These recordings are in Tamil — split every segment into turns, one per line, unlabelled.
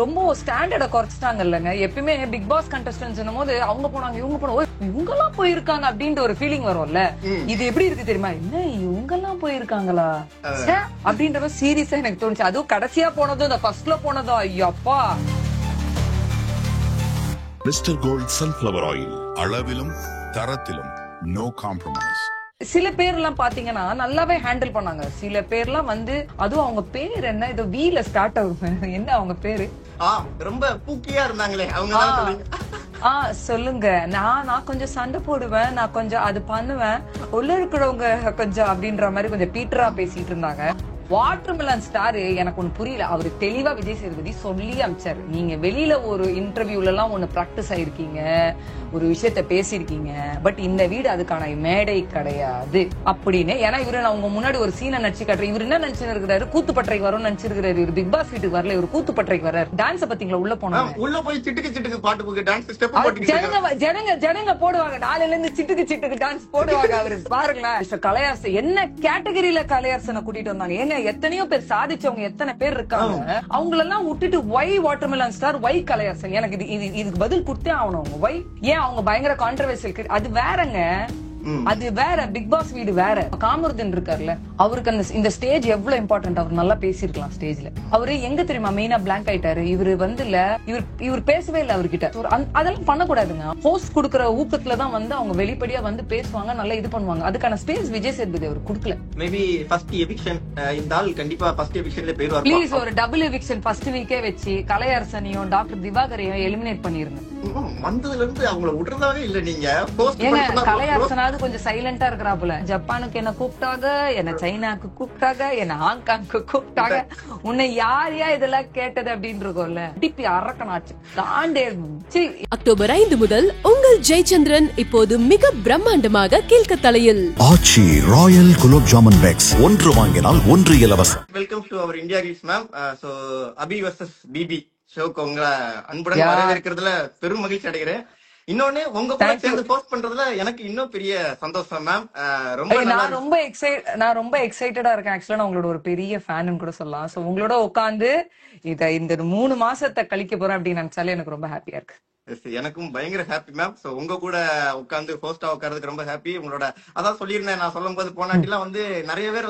ரொம்ப ஸ்டாண்டர்ட குறைச்சிட்டாங்க இல்லங்க. எப்பயுமே பிக் பாஸ் கண்டஸ்டன்ஸ் போது அவங்க போனாங்க இவங்க போன இவங்க எல்லாம் போயிருக்காங்க அப்படின்ற ஒரு ஃபீலிங் வரும்ல. இது எப்படி இருக்கு தெரியுமா? என்ன இவங்க எல்லாம் போயிருக்காங்களா அப்படின்ற சீரியஸா எனக்கு தோணுச்சு. அதுவும் கடைசியா போனதும் இந்த ஃபர்ஸ்ட்ல போனதும் Ayyappa.
Mister Gold sunflower oil, அளவிலும் தரத்திலும் நோ காம்ப்ரமைஸ்.
சில பேர் எல்லாம் பாத்தீங்கன்னா நல்லாவே ஹேண்டில் பண்ணாங்க. சில பேர்லாம் அதுவும் அவங்க பேர் என்ன, இது வீல ஸ்டார்ட் ஆகும், என்ன அவங்க பேரு
ரொம்ப பூக்கியா இருந்தாங்களே அவங்க.
சொல்லுங்க. நான் கொஞ்சம் சண்டை போடுவேன், நான் கொஞ்சம் அது பண்ணுவேன், உள்ள இருக்கிறவங்க கொஞ்சம் அப்படின்ற மாதிரி கொஞ்சம் பீட்டரா பேசிட்டு இருந்தாங்க. வாட்டர்மெலன் ஸ்டார் எனக்கு ஒண்ணு புரியல. அவரு தெளிவா விஜய் சேதுபதி சொல்லி அமிச்சாரு, நீங்க வெளியில ஒரு இன்டர்வியூல எல்லாம் ஒண்ணு பிராக்டிஸ் ஆயிருக்கீங்க, ஒரு விஷயத்த பேசிருக்கீங்க, பட் இந்த வீடு அதுக்கான மேடை கிடையாது அப்படின்னு. ஏன்னா இவரு அவங்க முன்னாடி ஒரு சீனை நடிச்சு காட்டுறேன். இவரு என்ன நினைச்சு இருக்கிறாரு, கூத்துப்பட்டறைக்கு வரும்னு நினைச்சிருக்காரு. இவரு பிக் பாஸ் வீட்டுக்கு வரல, இவரு கூத்துப்பட்டறைக்கு வர்றாரு. டான்ஸ் பத்திங்களா உள்ள போனாங்க,
உள்ள போய் சிட்டுக்கு சிட்டுக்கு பாட்டு டான்ஸ் ஸ்டெப் போட்டு
ஜனங்க போடுவாங்க. நாளையில இருந்து சிட்டுக்கு சிட்டுக்கு டான்ஸ் போடுவாங்க. அவரு பாருங்களேன், கலையரசன் என்ன கேட்டகரியில கலையரசனை கூட்டிட்டு வந்தாங்க. ஏங்க எத்தனையோ பேர் சாதிச்சவங்க எத்தனை பேர் இருக்காங்க, அவங்களெல்லாம் விட்டுட்டு why watermelon star, why Kalaiyarasan. எனக்கு இதுக்கு பதில் கொடுத்தே ஆகணும். ஒய் ஏன் அவங்க பயங்கர கான்ட்ரவர்சியல், அது வேறங்க, அது வேற. பிக் பாஸ் வீடு வேற. காமருதன் இருக்காருல்ல, அவருக்கு இந்த ஸ்டேஜ் எவ்வளவு இம்பார்ட்டன்ட், அவர் நல்லா பேசிருக்கலாம் ஸ்டேஜ்ல. அவரு எங்க தெரியுமா மெயினா பிளாங்க் ஆயிட்டாரு. இவர் பேசவே இல்ல அவர்கிட்ட. அதெல்லாம் பண்ணக்கூடாதுங்க. ஹோஸ்ட் குடுக்கற ஊக்கத்துலதான் அவங்க வெளிப்படையா பேசுவாங்க, நல்லா இது பண்ணுவாங்க. அதுக்கான ஸ்பேஸ் விஜய் சேதுபதி அவர் குடுக்கல.
மேபி ஃபர்ஸ்ட் எவிக்ஷன் இந்த ஆள் கண்டிப்பா ஃபர்ஸ்ட் எவிக்ஷன்ல போயிடுவார்.
ப்ளீஸ் ஒரு டபுள் எவிக்ஷன் ஃபர்ஸ்ட் வீக்கே வச்சு கலையரசனையும் டாக்டர் திவாகரையும் எலிமினேட் பண்ணிருங்க.
வந்ததுல இருந்து அவங்கள விடுறதாவே இல்ல. நீங்க
கலையரசனாவது கொஞ்சம் சைலண்டா இருக்கிறாப்புல. ஜப்பானுக்கு என்ன கூப்பிட்டாங்க, என்ன சைனாக்கு கூப்பிட்டாங்க, என்ன ஹாங்காங்க்கு கூப்பிட்டாங்க, உன்னை யார் இதெல்லாம் கேட்டது அப்படின்னு இருக்கோம்ல. டிபி அரக்கனாச்சு தாண்டே.
அக்டோபர் 5 முதல் உங்கள் ஜெயச்சந்திரன் இப்போது மிக பிரம்மாண்டமாக கீழ்கத்தலையில்.
ஆச்சி ராயல் குலோப் ஜாமுன் பேக்ஸ், ஒன்று வாங்கினால் ஒன்று இலவசம்.
Welcome to our India kids ma'am. So Abhi versus BB ஷோக்கு உங்களை அன்புடன் வரவேற்கிறதுல பெரும் மகிழ்ச்சி அடைகிறேன். இன்னொன்னு உங்க கூட சேர்ந்து போஸ்ட் பண்றதுல எனக்கு இன்னும் பெரிய சந்தோஷம் மேம்.
நான் ரொம்ப எக்ஸைட்டடா இருக்கேன். ஆக்சுவலா நான் உங்களோட ஒரு பெரிய ஃபேன் கூட சொல்லலாம். சோ உங்களோட உட்காந்து இந்த 3 மாசத்தை கழிக்க போறேன் அப்படின்னு நினைச்சாலே எனக்கு ரொம்ப ஹாப்பியா இருக்கு.
எனக்கும் பயங்கர ஹாப்பி மேம். சோ உங்க கூட உட்காந்து ஹோஸ்டா உட்கார்றதுக்கு ரொம்ப ஹாப்பி. உங்களோட அதான் சொல்லியிருந்தேன் நான் சொல்லும் போது, போனாட்டிலாம் நிறைய பேர்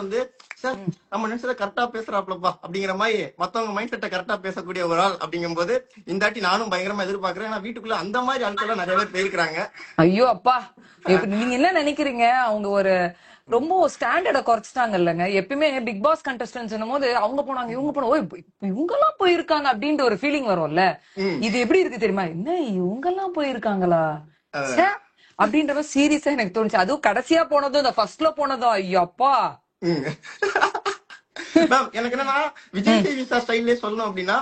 சார் நம்ம நினைச்சதை கரெக்டா பேசுறாப்லப்பா அப்படிங்கிற மாதிரி மத்தவங்க மைண்ட் செட்டை கரெக்டா பேசக்கூடிய ஒரு ஆள் அப்படிங்கும் போது இந்த வாட்டி நானும் பயங்கரமா எதிர்பார்க்கிறேன். ஏன்னா வீட்டுக்குள்ள அந்த மாதிரி ஆட்கள் நிறைய பேர் போயிருக்கிறாங்க.
ஐயோ அப்பா, நீங்க என்ன நினைக்கிறீங்க? அவங்க ஒரு ரொம்ப ஸ்டாண்டர்ட குறைச்சிட்டாங்க இல்லங்க. எப்பயுமே பிக் பாஸ் கண்டஸ்டன்ஸ் போது அவங்க போனாங்க இவங்க போன இவங்க எல்லாம் போயிருக்காங்க அப்படின்ற ஒரு ஃபீலிங் வரும்ல. இது எப்படி இருக்கு தெரியுமா? என்ன இவங்க எல்லாம் போயிருக்காங்களா அப்படின்ற சீரியஸா எனக்கு தோணுச்சு. அதுவும் கடைசியா போனதும் இந்த ஃபர்ஸ்ட்ல போனதும் ஐயப்பா.
எனக்கு என்னன்னா விஜய் டிவி சார் ஸ்டைல்லே சொல்லணும் அப்படின்னா,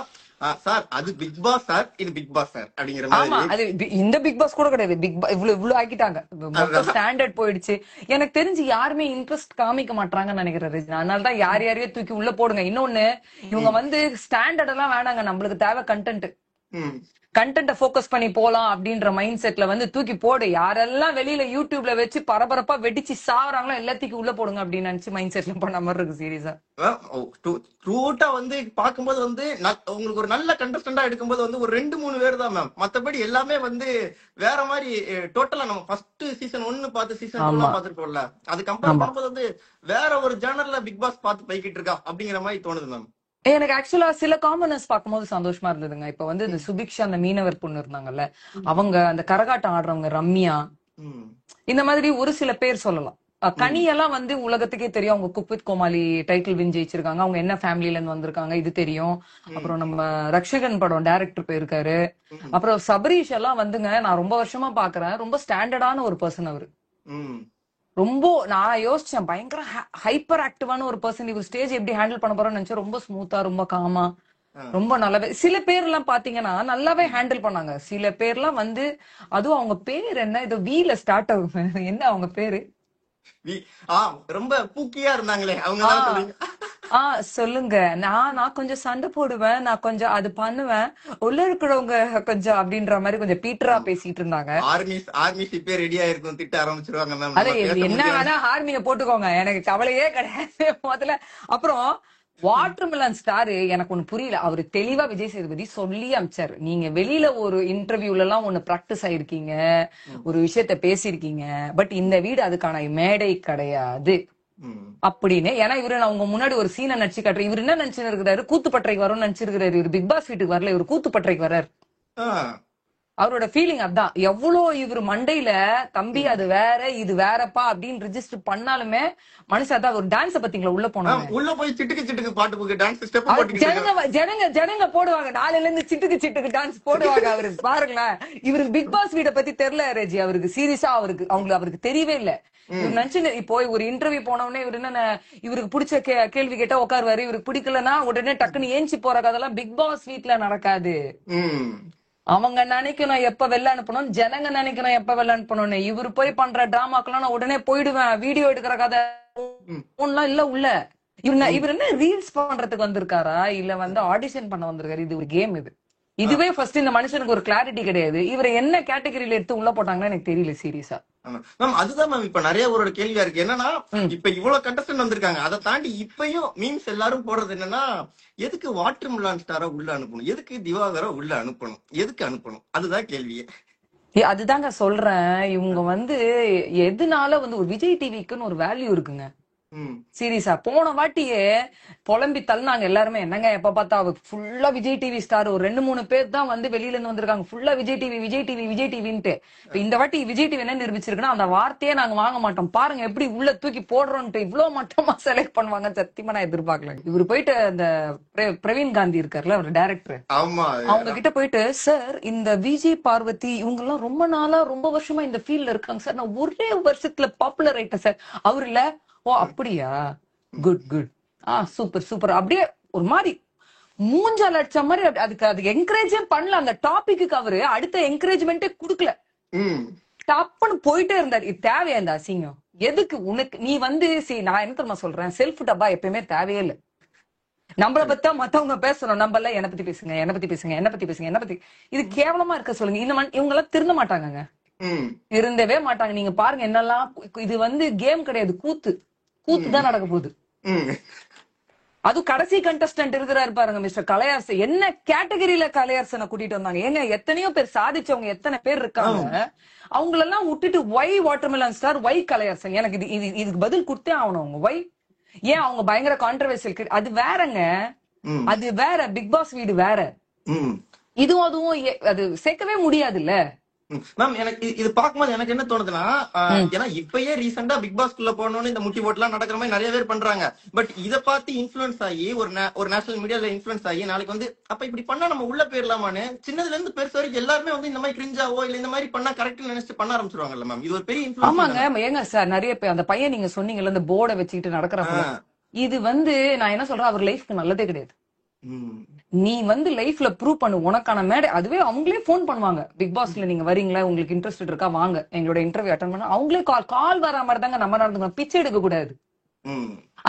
சார் அது பிக் பாஸ் சார், இது பிக் பாஸ் சார் அப்படிங்கிற மாதிரி.
இந்த பிக் பாஸ் கூட கிடையாது. இவ்வளவு ஆக்கிட்டாங்க, ஸ்டாண்டர்ட் போயிடுச்சு. எனக்கு தெரிஞ்சு யாருமே இன்ட்ரெஸ்ட் காமிக்க மாட்டாங்கன்னு நினைக்கிறேன். அதனாலதான் யாரையே தூக்கி உள்ள போடுங்க. இன்னொன்னு, இவங்க ஸ்டாண்டர்ட் எல்லாம் வேணாங்க, நம்மளுக்கு தேவை கண்டென்ட் போக்கஸ் பண்ணி போலாம் அப்படின்ற மைண்ட் செட்ல தூக்கி போடு. யாரெல்லாம் வெளியில யூடியூப்ல வச்சு பரபரப்பா வெடிச்சு சாவறாங்களோ எல்லாத்துக்கும் உள்ள போடுங்க அப்படின்னு நினைச்சு மைண்ட் செட்ல பண்ண மாதிரி இருக்கு. சீரியஸா
ட்ரூட்டா பாக்கும்போது உங்களுக்கு ஒரு நல்ல கண்டஸ்டன்டா எடுக்கும்போது ஒரு 2-3 பேர் தான் மேம். மத்தபடி எல்லாமே வேற மாதிரி டோட்டலா நம்ம ஃபர்ஸ்ட் சீசன் 1 பார்த்து சீசன் 2 பாத்துருக்கோம்ல, அது கம்பேர் பண்ணும்போது வேற ஒரு ஜானர்ல பிக் பாஸ் பார்த்து போய்கிட்டு இருக்கா அப்படிங்கிற மாதிரி தோணுது மேம்.
எனக்கு ஆக்சுவலா சில காமனர்ஸ் பார்க்கும்போது சந்தோஷமா இருந்ததுங்க. இப்ப இந்த சுபிக்ஷா, அந்த மீனவர் பொண்ணு இருந்தாங்கல்ல, அவங்க அந்த கரகாட்டம் ஆடுறவங்க, ரம்யா, இந்த மாதிரி ஒரு சில பேர் சொல்லலாம். கனியெல்லாம் உலகத்துக்கே தெரியும். அவங்க cook with Comali title win ஜெயிச்சிருக்காங்க. அவங்க என்ன ஃபேமிலில இருந்து வந்திருக்காங்க இது தெரியும். அப்புறம் நம்ம ரக்ஷகன் படம் டைரக்டர் போயிருக்காரு. அப்புறம் சபரீஷ் எல்லாம் நான் ரொம்ப வருஷமா பாக்குறேன். ரொம்ப ஸ்டாண்டர்டான ஒரு பர்சன் அவரு. ரொம்ப நான் யோசிச்சேன், பயங்கர ஹைப்பர் ஆக்டிவான ஒரு பர்சன். இவர் ஸ்டேஜ் எப்படி ஹேண்டில் பண்ண போறோம்னு நினைச்சேன். ரொம்ப ஸ்மூத்தா, ரொம்ப காமா, ரொம்ப நல்லாவே. சில பேர் எல்லாம் பாத்தீங்கன்னா நல்லாவே ஹேண்டில் பண்ணாங்க. சில பேர் எல்லாம் அதுவும் அவங்க பேர் என்ன, இது வீல ஸ்டார்ட் ஆகும், என்ன அவங்க பேரு
ரொம்ப பூக்கியா இருந்தாங்களே அவங்க.
சொல்லுங்க. நான் கொஞ்சம் சண்டை போடுவேன், நான் கொஞ்சம் அது பண்ணுவேன், உள்ள இருக்கிறவங்க கொஞ்சம் அப்படின்ற மாதிரி கொஞ்சம் பீட்டரா பேசிட்டு இருந்தாங்க.
ஆர்மி இப்பே ரெடியா இருக்கும், திட்ட ஆரம்பிச்சிருவாங்க.
அது என்ன வேணா ஆர்மிய போட்டுக்கோங்க, எனக்கு கவலையே கிடையாது முதல்ல. அப்புறம் வாட்டர்மெலன் ஸ்டார் எனக்கு ஒண்ணு புரியல. அவரு தெளிவா விஜய் சேதுபதி சொல்லி அமிச்சாரு, நீங்க வெளியில ஒரு இன்டர்வியூல எல்லாம் ஒண்ணு பிராக்டிஸ் ஆயிருக்கீங்க, ஒரு விஷயத்த பேசியிருக்கீங்க, பட் இந்த வீடு அதுக்கான மேடை கிடையாது அப்படின்னு. ஏன்னா இவரு அவங்க முன்னாடி ஒரு சீனை நடிச்சு காட்டுறேன். இவரு என்ன நினைச்சு இருக்கிறாரு, கூத்துப்பட்டறைக்கு வரும்னு நினைச்சிருக்கிறாரு. இவரு பிக் பாஸ் வீட்டுக்கு வரல, இவரு கூத்துப்பட்டறைக்கு வர்றாரு. அவரோட ஃபீலிங் அதான். எவ்வளவு இவரு மண்டையில தம்பி அது வேற இது வேறப்பா அப்படின்னு ரெஜிஸ்டர் பண்ணாலுமே மனுஷன் அதான். ஒரு டான்ஸ் பத்திங்களா உள்ள போனாங்க,
உள்ள போய் சிட்டுக்கு சிட்டுக்கு பாட்டு போட்டு டான்ஸ் ஸ்டெப் போட்டு
ஜனங்க போடுவாங்க. நாளையில இருந்து சிட்டுக்கு சிட்டுக்கு டான்ஸ் போடுவாங்க. அவருக்கு பாருங்களேன், இவருக்கு பிக் பாஸ் வீட பத்தி தெரியல ரேஜி. அவருக்கு சீரியஸா அவருக்கு தெரியவே இல்ல. இவர் நினைச்சு இப்போ ஒரு இன்டர்வியூ போனவொடனே இவர் என்ன, இவருக்கு பிடிச்ச கேள்வி கேட்டா உட்காருவாரு, இவருக்கு பிடிக்கலன்னா உடனே டக்குன்னு ஏஞ்சி போற கதெல்லாம் பிக் பாஸ் வீட்ல நடக்காது. அவங்க நினைக்கணும் எப்ப வெளில அனுப்பணும், ஜனங்க நினைக்கணும் எப்ப வெளில அனுப்பணும்னு. இவரு போய் பண்ற டிராமாக்கெல்லாம் நான் உடனே போயிடுவேன், வீடியோ எடுக்கிற கதை இல்ல உள்ள. இவர் என்ன ரீல்ஸ் பண்றதுக்கு வந்திருக்காரா இல்ல வந்து ஆடிஷன் பண்ண வந்திருக்காரு? இது ஒரு கேம். இதுவே ஃபர்ஸ்ட் இந்த மனுஷனுக்கு ஒரு கிளாரிட்டி கிடையாது. இவரை என்ன கேட்டகரியில எடுத்து உள்ள போட்டாங்கன்னு எனக்கு தெரியல சீரியஸா.
மேம் அதுதான் மேம் இப்ப நிறைய ஒரு கேள்வியா இருக்கு. என்னன்னா இப்ப இவ்வளவு கண்டஸ்டன்ட் வந்திருக்காங்க, அதை தாண்டி இப்பயும் மீம்ஸ் எல்லாரும் போடுறது என்னன்னா, எதுக்கு வாட்டர்மெலன் ஸ்டாரை உள்ள அனுப்பணும், எதுக்கு திவாகரை உள்ள அனுப்பணும், எதுக்கு அனுப்பணும், அதுதான் கேள்வியே.
அதுதாங்க சொல்றேன். இவங்க வந்து எதுனால வந்து ஒரு விஜய் டிவிக்குன்னு ஒரு வேல்யூ இருக்குங்க சீரியஸா. போன வாட்டியே புலம்பி தள்ளினாங்க எல்லாருமே, என்னங்க எப்ப பார்த்தா ஃபுல்லா விஜய் டிவி ஸ்டார், ஒரு 2-3 பேர் தான் வந்து வெளியில இருந்து வந்திருக்காங்க, ஃபுல்லா விஜய் டிவி விஜய் டிவி விஜய் டிவின்ட்டு. இந்த வாட்டி விஜய் டிவி என்ன நிரூபிச்சிருக்குன்னா, அந்த வார்த்தையே நாங்க வாங்க மாட்டோம், பாருங்க எப்படி உள்ள தூக்கி போடுறோம்ட்டு இவ்வளவு மட்டமா செலக்ட் பண்ணுவாங்க. சத்தியமா நான் எதிர்பார்க்கல. இவரு போயிட்டு அந்த பிரவீன் காந்தி இருக்காருல்ல, அவர் டைரக்டர், அவங்க கிட்ட போயிட்டு, சார் இந்த விஜய் பார்வதி இவங்க எல்லாம் ரொம்ப நாளா ரொம்ப வருஷமா இந்த ஃபீல்ட்ல இருக்காங்க சார், நான் ஒரே வருஷத்துல பாப்புலர் ஆயிட்டேன் சார். அவரு இல்ல, ஓ அப்படியா, குட் குட், சூப்பர் சூப்பர், அப்படியே ஒரு மாதிரி மூஞ்சால் அடிச்ச மாதிரி. அதுக்கு என்கரேஜே பண்ணல. அந்த டாபிக்கு அவரு அடுத்த என்கரேஜ்மெண்டே குடுக்கல, டப்புன்னு போயிட்டே இருந்தாரு. இது தேவையா இந்த அசிங்கம்? எதுக்கு உனக்கு? நீ வந்து நான் என்ன தெரியுமா சொல்றேன், செல்ஃப் டப்பா எப்பயுமே தேவையே இல்லை. நம்மள பத்தா மத்தவங்க பேசணும், நம்ம எல்லாம் என்ன பத்தி பேசுங்க, என்ன பத்தி பேசுங்க, என்ன பத்தி பேசுங்க, என்ன பத்தி. இது கேவலமா இருக்க சொல்லுங்க. இவங்க எல்லாம் திருந்த மாட்டாங்க, இருந்தவே மாட்டாங்க. நீங்க பாருங்க என்னெல்லாம். இது வந்து கேம் கிடையாது, கூத்து தான் நடக்க போகுது. அது கடைசி கண்டஸ்டன்ட் இருக்கிறாரு பாருங்க, மிஸ்டர் கலையரசு. என்ன கேட்டகரியில கலையரசனை கூட்டிட்டு வந்தாங்க? ஏங்க எத்தனையோ பேர் சாதிச்சவங்க எத்தனை பேர் இருக்காங்க, அவங்களெல்லாம் விட்டுட்டு why watermelon star, why Kalaiyarasan? எனக்கு இதுக்கு பதில் கொடுத்தே ஆகணும். அவங்க ஒய் ஏன் அவங்க பயங்கர கான்ட்ரவர்சியல்? அது வேறங்க, அது வேற. பிக் பாஸ் வீடு வேற, அதுவும் அது சேர்க்கவே முடியாதுல்ல.
மேம் எனக்கு இது பார்க்கும்போது எனக்கு என்ன தோணுதுன்னா, ஏன்னா இப்பயே ரீசெண்டா பிக் பாஸ்குள்ள போனோன்னு இந்த முட்டி போட்டுலாம் நடக்கிற மாதிரி நிறைய பேர் பண்றாங்க. பட் இதை பார்த்து இன்ஃபுளுன்ஸ் ஆகி ஒரு நேஷனல் மீடியால இன்ஃபுளுன்ஸ் ஆகி நாளைக்கு வந்து அப்ப இப்படி பண்ணா நம்ம உள்ள போயிடலாமான்னு சின்னதுல இருந்து பெருசு வரைக்கும் எல்லாருமே வந்து இந்த மாதிரி கிரிஞ்சாவோ இல்ல இந்த மாதிரி பண்ணா கரெக்ட் நினைச்சு பண்ண ஆரம்பிச்சிருவாங்கல்ல மேம். இது ஒரு பெரிய இன்ஃபுளுன்ஸ்.
ஆமாங்க, ஏங்க சார் நிறைய பேர் அந்த பையன் நீங்க சொன்னீங்கல்ல, இந்த போர்டை வச்சுக்கிட்டு நடக்கிறப்ப, இது வந்து நான் என்ன சொல்றேன், அவர் லைஃப்க்கு நல்லதே கிடையாது. நீ வந்து லைஃப்ல ப்ரூவ் பண்ணு உனக்கான மேடை. அதுவே அவங்களே போன் பண்ணுவாங்க, பிக் பாஸ்ல நீங்க வரீங்களா, உங்களுக்கு இன்ட்ரெஸ்ட் இருக்கா, வாங்க எங்களோட இன்டர்வியூ அட்டன் பண்ண. அவங்களே கால் வர மாதிரி தாங்க நம்ம நடந்துக்கணும், பிச்சை எடுக்க கூடாது.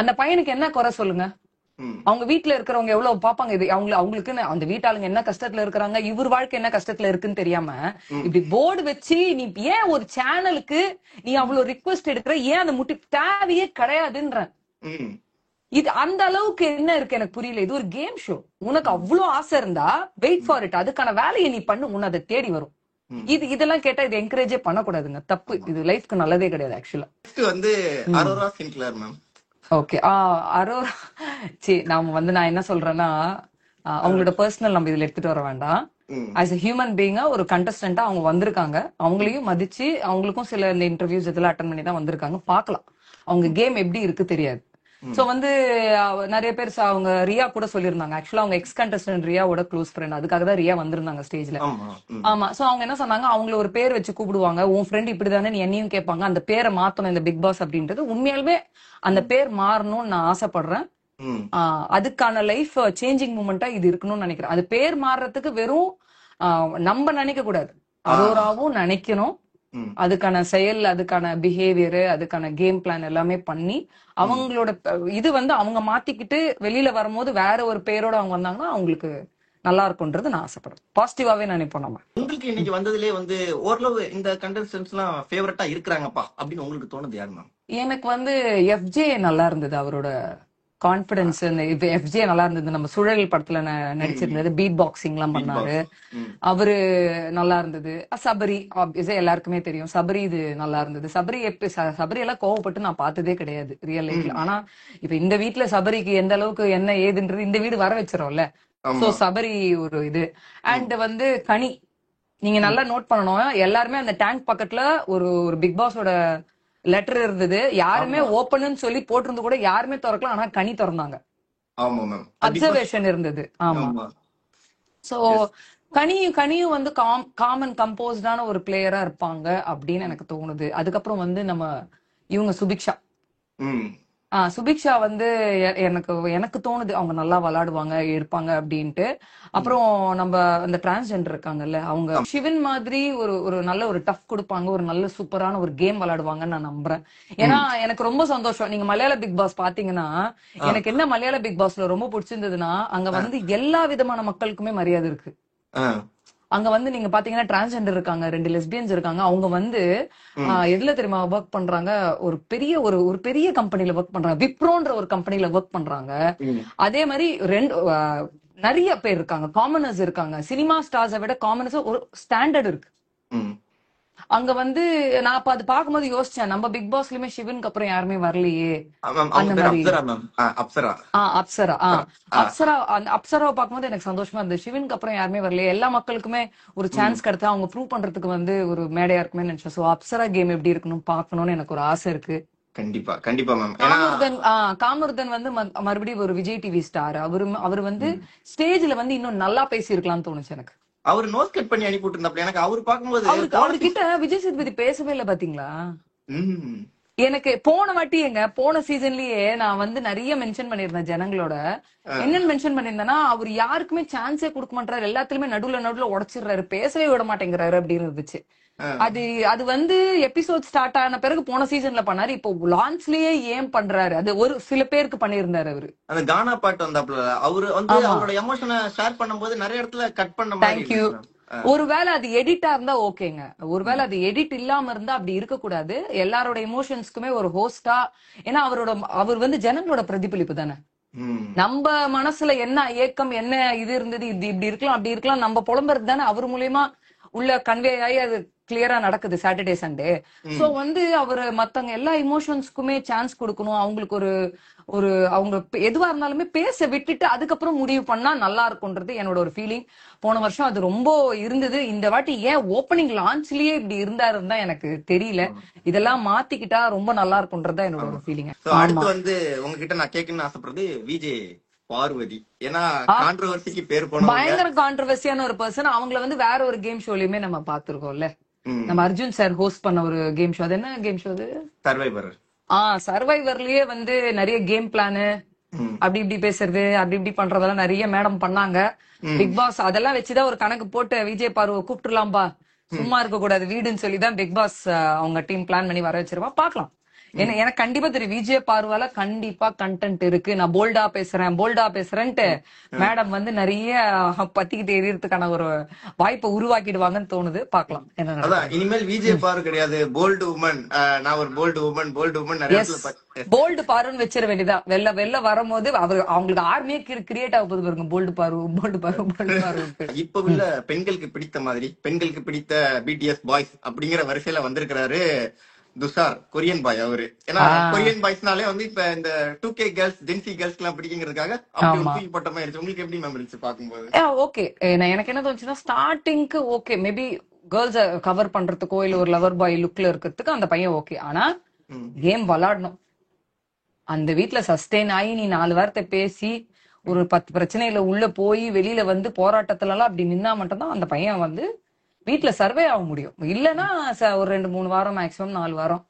அந்த பையனுக்கு என்ன குறை சொல்லுங்க? அவங்க வீட்டுல இருக்கிறவங்க எவ்வளவு பாப்பாங்க. இது அவங்களுக்கு அந்த வீட்டாளுங்க என்ன கஷ்டத்துல இருக்கிறாங்க, இவர் வாழ்க்கை என்ன கஷ்டத்துல இருக்குன்னு தெரியாம இப்படி போர்டு வச்சு நீ ஏன் ஒரு சேனலுக்கு நீ அவ்வளவு ரிக்வெஸ்ட் எடுக்கிற? ஏன் அந்த முட்டி தேவையே கிடையாதுன்ற. இது அந்த அளவுக்கு என்ன இருக்கு எனக்கு புரியல. இது ஒரு கேம் ஷோ. உனக்கு அவ்வளவு ஆசை இருந்தா வெயிட் ஃபார் இட், அதுக்கான வேலையை நீ பண்ணு, உன்னை அதை தேடி வரும். இதெல்லாம் கேட்டா இது என்கரேஜே பண்ணக்கூடாதுங்க, தப்பு. இது லைஃப்க்கு நல்லதே கிடையாது ஆக்சுவலா.
வந்து Arora Sinclair ma'am.
Okay, Arora. சரி, நாம வந்து நான் என்ன சொல்றேன்னா, அவங்களோட பர்சனல் நம்ம இதுல எடுத்துட்டு வர வேண்டாம். ஆஸ் எ ஹியூமன் பீயிங்கா ஒரு கண்டஸ்டன்டா அவங்க வந்திருக்காங்க, அவங்களையும் மதிச்சு அவங்களுக்கும் சில இந்த இன்டர்வியூஸ் இதெல்லாம் அட்டன் பண்ணி தான் வந்திருக்காங்க. பாக்கலாம் அவங்க கேம் எப்படி இருக்கு தெரியாது. சோ வந்து நிறைய பேர் அவங்க ரியா கூட சொல்லியிருந்தாங்க, ஆக்சுவலா அவங்க எக்ஸ் கண்டஸ்டன்ட் ரியாவோட க்ளோஸ் ஃப்ரெண்ட், அதுக்காக தான் ரியா வந்திருந்தாங்க ஸ்டேஜ்ல. ஆமா, சோ அவங்க என்ன சொன்னாங்க, அவங்கள ஒரு பேர் வச்சு கூப்பிடுவாங்க, உன் ஃப்ரெண்ட் இப்படிதானே நீ என்னையும் கேட்பாங்க, அந்த பேரை மாத்தணும் இந்த பிக் பாஸ் அப்படின்றது. உண்மையாலுமே அந்த பேர் மாறணும்னு நான் ஆசைப்படுறேன். அதுக்கான லைஃப் சேஞ்சிங் மூமெண்டா இது இருக்கணும்னு நினைக்கிறேன். அது பேர் மாறுறதுக்கு வெறும் நம்ம நினைக்க கூடாது, அரோராவும் நினைக்கணும். அதுக்கான செயல், அதுக்கான பிஹேவியர், அதுக்கான கேம் பிளான் எல்லாமே பண்ணி அவங்களோட இது வந்து அவங்க மாத்திக்கிட்டு வெளியில வரும்போது வேற ஒரு பேரோட அவங்க வந்தாங்கன்னா அவங்களுக்கு நல்லா இருக்கும்ன்றது நான் ஆசைப்படுறேன். பாசிட்டிவாவே நினைப்போம் நம்ம.
உங்களுக்கு இன்னைக்கு வந்ததுலயே வந்து ஓரளவு இந்த கண்டஸ்டன்ட்ஸ் எல்லாம் ஃபேவரட்டா இருக்கிறாங்கப்பா அப்படின்னு உங்களுக்கு தோணுது யாரு மேம்?
எனக்கு வந்து எஃப்ஜே நல்லா இருந்தது, அவரோட கான்பிடன்ஸ். இந்த FJ நல்லா இருந்தது, நம்ம சுழல் படத்துல நடிச்சிருந்தது, பீட் பாக்ஸிங் எல்லாம் பண்ணாரு, அவரு நல்லா இருந்தது. சபரி ஆப்வியஸா எல்லாருக்குமே தெரியும், சபரி இது நல்லா இருந்தது. சபரி எல்லாம் கோவப்பட்டு நான் பார்த்ததே கிடையாது ரியல் லைஃப்ல. ஆனா இப்ப இந்த வீட்டுல சபரிக்கு எந்த அளவுக்கு என்ன ஏதுன்றது இந்த வீடு வர வச்சிரோம்ல. சோ சபரி ஒரு இது. அண்ட் வந்து கனி, நீங்க நல்லா நோட் பண்ணணும், எல்லாருமே அந்த டேங்க் பக்கத்துல ஒரு பிக் பாஸோட லெட்டர் இருந்தது, யாருமே ஓபன் சொல்லி போட்டிருந்து கூட யாருமே திறக்கலாம், ஆனா கனி திறந்தாங்க. அப்சர்வேஷன் இருந்தது. ஆமா. சோ கனியும் வந்து காமன் கம்போஸ்டான ஒரு பிளேயரா இருப்பாங்க அப்படின்னு எனக்கு தோணுது. அதுக்கப்புறம் வந்து நம்ம இவங்க சுபிக்ஷா சுபிக்ஷா வந்து எனக்கு தோணுது அவங்க நல்லா விளையாடுவாங்க இருப்பாங்க அப்படின்ட்டு. அப்புறம் நம்ம அந்த டிரான்ஸ்ஜெண்டர் இருக்காங்கல்ல, அவங்க சிவன் மாதிரி ஒரு நல்ல ஒரு டஃப் கொடுப்பாங்க, ஒரு நல்ல சூப்பரான ஒரு கேம் விளையாடுவாங்கன்னு நான் நம்புறேன். ஏன்னா எனக்கு ரொம்ப சந்தோஷம், நீங்க மலையாள பிக் பாஸ் பாத்தீங்கன்னா, எனக்கு என்ன மலையாள பிக் பாஸ்ல ரொம்ப பிடிச்சிருந்ததுன்னா, அங்க வந்து எல்லா விதமான மக்களுக்குமே மரியாதை இருக்கு. அங்க வந்து நீங்க பாத்தீங்கன்னா டிரான்ஸ்ஜெண்டர் இருக்காங்க, 2 லெஸ்பியன்ஸ் இருக்காங்க. அவங்க வந்து எதுல தெரியுமா ஒர்க் பண்றாங்க, ஒரு பெரிய கம்பெனில ஒர்க் பண்றாங்க, விப்ரோன்ற ஒரு கம்பெனில ஒர்க் பண்றாங்க. அதே மாதிரி நிறைய பேர் இருக்காங்க, காமனர்ஸ் இருக்காங்க. சினிமா ஸ்டார்ஸை விட காமனர்ஸ் ஒரு ஸ்டாண்டர்ட் இருக்கு அங்க வந்து. நான் அப்ப அது பாக்கும்போது யோசிச்சேன், நம்ம பிக் பாஸ்லயுமே சிவனுக்கு அப்புறம் யாருமே வரலையே அந்த மாதிரி. அப்சராவை பார்க்கும்போது எனக்கு சந்தோஷமா இருந்தது, சிவனுக்கு அப்புறம் யாருமே வரலையே, எல்லா மக்களுக்குமே ஒரு சான்ஸ் கிடைச்சா அவங்க ப்ரூவ் பண்றதுக்கு வந்து ஒரு மேடையா இருக்குமே நினைச்சேன். சோ அப்சரா கேம் எப்படி இருக்கணும் பாக்கணும்னு எனக்கு ஒரு ஆசை இருக்கு.
கண்டிப்பா மேம்.
காமருதன் வந்து மறுபடியும் ஒரு விஜய் டிவி ஸ்டார், அவரு வந்து ஸ்டேஜ்ல வந்து இன்னும் நல்லா பேசி இருக்கலாம்னு தோணுச்சு எனக்கு.
அவர் நோஸ் கட் பண்ணி அனுப்பி விட்டு எனக்கு அவரு பாக்கும்போது
அவர்கிட்ட விஜய் சேதுபதி பேசவே இல்லை பாத்தீங்களா. எனக்கு போன சீசன்லயே நான் வந்து நிறைய மென்ஷன் பண்ணிருந்தேன் ஜனங்களோட. என்னன்னு மென்ஷன் பண்ணிருந்தேன்னா, அவர் யாருக்குமே சான்ஸே கொடுக்க மாட்டாரு, எல்லாத்துலயுமே நடுவுல உடைச்சிடுறாரு, பேசவே விட மாட்டேங்கிறாரு அப்படின்னு இருந்துச்சு. அது வந்து எபிசோட் ஸ்டார்ட் ஆன பிறகு போன சீசன்ல பண்ணாரு, இப்போ லான்ச்லயே ஏன் பண்றாரு, அது ஒரு சில பேருக்கு பண்ணிருந்தாரு. அவரு
அந்த கானா பாட்டு வந்தாப்ல, அவரு வந்து அவரோட எமோஷனை ஷேர் பண்ணும்போது நிறைய இடத்துல கட் பண்ண மாதிரி.
தேங்க்யூ. ஒருவேளை அது எடிட்டா இருந்தா ஓகேங்க, ஒருவேளை அது எடிட் இல்லாம இருந்தா அப்படி இருக்க கூடாது. எல்லாரோட எமோஷன்ஸ்க்குமே ஒரு ஹோஸ்டா, ஏன்னா அவர் வந்து ஜனங்களோட பிரதிபலிப்பு தானே. நம்ம மனசுல என்ன ஏக்கம், என்ன இது இருந்தது, இது இப்படி இருக்கலாம் அப்படி இருக்கலாம், நம்ம புலம்புறது தானே அவர் மூலியமா உள்ள கன்வே ஆகி அது கிளியரா நடக்குது சாட்டர்டே சண்டே. சோ வந்து அவரு மத்தவங்க எல்லா இமோஷன்ஸ்க்குமே சான்ஸ் கொடுக்கணும், அவங்களுக்கு ஒரு அவங்க எதுவா இருந்தாலுமே பேச விட்டுட்டு அதுக்கப்புறம் முடிவு பண்ணா நல்லா இருக்கும்ன்றது என்னோட ஒரு ஃபீலிங். போன வருஷம் அது ரொம்ப இருந்தது, இந்த வாட்டி ஏன் ஓப்பனிங் லான்ச்லயே இப்படி இருந்தாருன்னு தான் எனக்கு தெரியல. இதெல்லாம் மாத்திக்கிட்டா ரொம்ப நல்லா இருக்கும்ன்றதுதான் என்னோட ஒரு ஃபீலிங்.
அடுத்து வந்து உங்ககிட்ட நான் கேட்கணும்னு ஆசைப்படுறது விஜே பார்வதி. ஏன்னா கான்ட்ரோவர்சிக்கு பேர் போன
பயங்கர கான்ட்ரோவர்சியான ஒரு பர்சன். அவங்கள வந்து வேற ஒரு கேம் ஷோலயுமே நம்ம பாத்துருக்கோம்ல, நம்ம அர்ஜுன் சார் ஹோஸ்ட் பண்ண ஒரு கேம் ஷோ. அது என்ன கேம் ஷோ அது?
சர்வைவர்.
சர்வைவர்லயே வந்து நிறைய கேம் பிளானு அப்படி இப்படி பேசுறது, அப்படி இப்படி பண்றதெல்லாம் நிறைய மேடம் பண்ணாங்க. பிக் பாஸ் அதெல்லாம் வச்சுதான் ஒரு கணக்கு போட்டு விஜய் பார்வை கூப்பிட்டுலாம்பா, சும்மா இருக்க கூடாது வீடுன்னு சொல்லிதான் பிக் பாஸ் அவங்க டீம் பிளான் பண்ணி வர வச்சிருவா. பாக்கலாம். எனக்கு கண்டிப்பா தெரியும் விஜய் பார்வால கண்டிப்பா கண்டென்ட் இருக்கு. நான் போல்டா பேசுறேன்ட்டு மேடம் வந்து நிறைய பத்திக்கிட்டு எரியறதுக்கான ஒரு வாய்ப்பை உருவாக்கிடுவாங்கன்னு தோணுது. பாக்கலாம் என்ன.
இனிமேல் விஜய் பாரு கிடையாது, போல்டு உமன். நான் ஒரு போல்டு உமன்
போல்டு பாருன்னு வச்சிட வேண்டியதான். வெளில வரும்போது அவங்களுக்கு ஆர்மியே கிரியேட் ஆக போது பாருங்க, போல்டு பாரு.
இப்ப உள்ள பெண்களுக்கு பிடித்த மாதிரி, பெண்களுக்கு பிடித்த பிடிஎஸ் பாய்ஸ் அப்படிங்கிற வரிசையில வந்திருக்கிறாரு துஷார், கொரியன் பாய் அவரு. ஏன்னா கொரியன் பாய்ஸ்னாலே வந்து இப்ப இந்த 2K கேர்ள்ஸ், ஜென்சி கேர்ள்ஸ் எல்லாம் பிடிக்குங்கிறதுக்காக அப்படி ஒரு தூக்கி பட்டமா இருந்துச்சு. உங்களுக்கு எப்படி மேம் இருந்துச்சு பாக்கும்போது?
ஓகே, எனக்கு என்ன தோணுச்சுன்னா, ஸ்டார்டிங்க்கு ஓகே, மேபி கேர்ள்ஸ் கவர் பண்றதுக்கோ இல்ல ஒரு லவர் பாய் லுக்ல இருக்கிறதுக்கு அந்த பையன் ஓகே. ஆனா கேம் விளையாடணும், அந்த வீட்டுல சஸ்டெயின் ஆகி நீ 4 வார்த்தை பேசி ஒரு 10 பிரச்சனையில உள்ள போய் வெளியில வந்து போராட்டத்துல எல்லாம் அப்படி நின்னா மட்டும்தான் அந்த பையன் வந்து வீட்டுல சர்வே ஆக முடியும். இல்லன்னா ஒரு 2-3 வாரம், மேக்சிமம் 4 வாரம்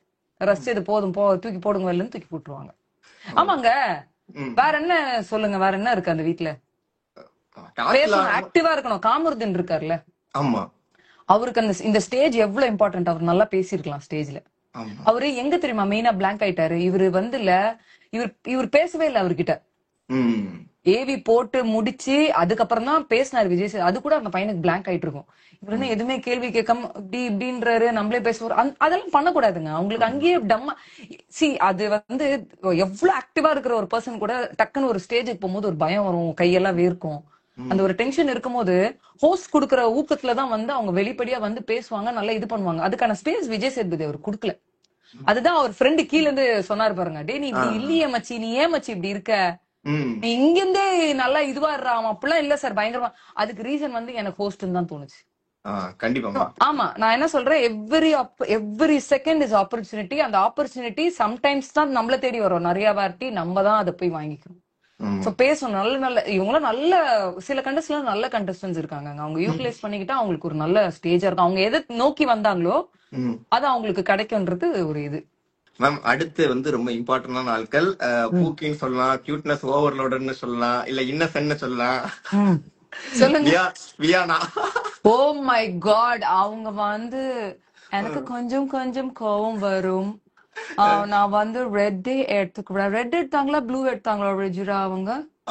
ரஸ்ட், இது போதும் தூக்கி போடுங்க வெளில தூக்கி போட்டுருவாங்க. ஆமாங்க, வேற என்ன சொல்லுங்க, வேற என்ன இருக்கு அந்த வீட்டுல? ஆக்டிவா இருக்கணும். காமருதன் இருக்காருல்ல, அவருக்கு இந்த ஸ்டேஜ் எவ்வளவு இம்பார்ட்டன்ட். அவர் நல்லா பேசிருக்கலாம் ஸ்டேஜ்ல. அவரு எங்க தெரியுமா மெயினா பிளாங்க் ஆயிட்டாரு. இவரு வந்து இவர் பேசவே இல்லை அவர்கிட்ட. ஏவி போட்டு முடிச்சு அதுக்கப்புறம் தான் பேசினாரு விஜய் சார். அது கூட அந்த பையனுக்கு பிளாங்க் ஆயிட்டு இருக்கும். இவர் என்ன எதுவுமே கேள்வி கேட்காம இப்படி இப்படின்றாரு, நம்மளே பேசுவார். அதெல்லாம் பண்ணக்கூடாதுங்க. அவங்களுக்கு அங்கேயே டம்மா அது வந்து எவ்வளவு ஆக்டிவா இருக்கிற ஒரு பர்சன் கூட டக்குன்னு ஒரு ஸ்டேஜுக்கு போகும்போது ஒரு பயம் வரும், கையெல்லாம் வேர்க்கும். அந்த ஒரு டென்ஷன் இருக்கும்போது ஹோஸ்ட் குடுக்குற ஊக்கத்துலதான் வந்து அவங்க வெளிப்படையா வந்து பேசுவாங்க, நல்லா இது பண்ணுவாங்க. அதுக்கான ஸ்பேஸ் விஜய் சேதுபதி அவர் குடுக்கல. அதுதான் அவர் ஃப்ரெண்டு கீழ இருந்து சொன்னாரு பாருங்க, டே நீ இப்படி இல்லையே மச்சி, நீ ஏன் மச்சி இப்படி இருக்க, நீ இங்க இருந்தே நல்லா இதுவா இருறான். அப்படிலாம் இல்ல சார், பயங்கரமா. அதுக்கு ரீசன் வந்து எனக்கு ஹோஸ்ட் தான் தோணுச்சு.
கண்டிப்பா.
ஆமா, நான் என்ன சொல்றேன், எவ்ரி செகண்ட் இஸ் ஆப்பர்ச்சுனிட்டி. அந்த ஆப்பர்ச்சுனிட்டி சம்டைம்ஸ் தான் நம்மள தேடி வரும், நிறைய வாட்டி நம்ம தான் அதை போய் வாங்கிக்கணும். சோ பேசணும். நல்ல இவங்களும் நல்ல சில கண்டஸ்டன்ஸ், நல்ல கண்டஸ்டன்ஸ் இருக்காங்க. அவங்க யூட்டிலைஸ் பண்ணிக்கிட்டா அவங்களுக்கு ஒரு நல்ல ஸ்டேஜா இருக்கும். அவங்க எதை நோக்கி வந்தாங்களோ அது அவங்களுக்கு கிடைக்கும்ன்றது ஒரு இது.
மேம் அடுத்து வந்து ரொம்ப இம்பார்ட்டன்டான ஆட்கள், பூக்கின்னு சொல்லலாம், கியூட்னஸ் ஓவர்லோடர்னு சொல்லலாம், இல்ல இன்னசென்ட்னு சொல்லலாம்.
சொல்லுங்க.
வியானா.
ஓ மை காட், அவங்க வந்து எனக்கு கொஞ்சம் கொஞ்சம் கோவம் வரும். நான் வந்து ரெட் எடுத்துக்கிறேன். ரெட் எடுத்தாங்களா ப்ளூ எடுத்தாங்களா ரெஜிரா?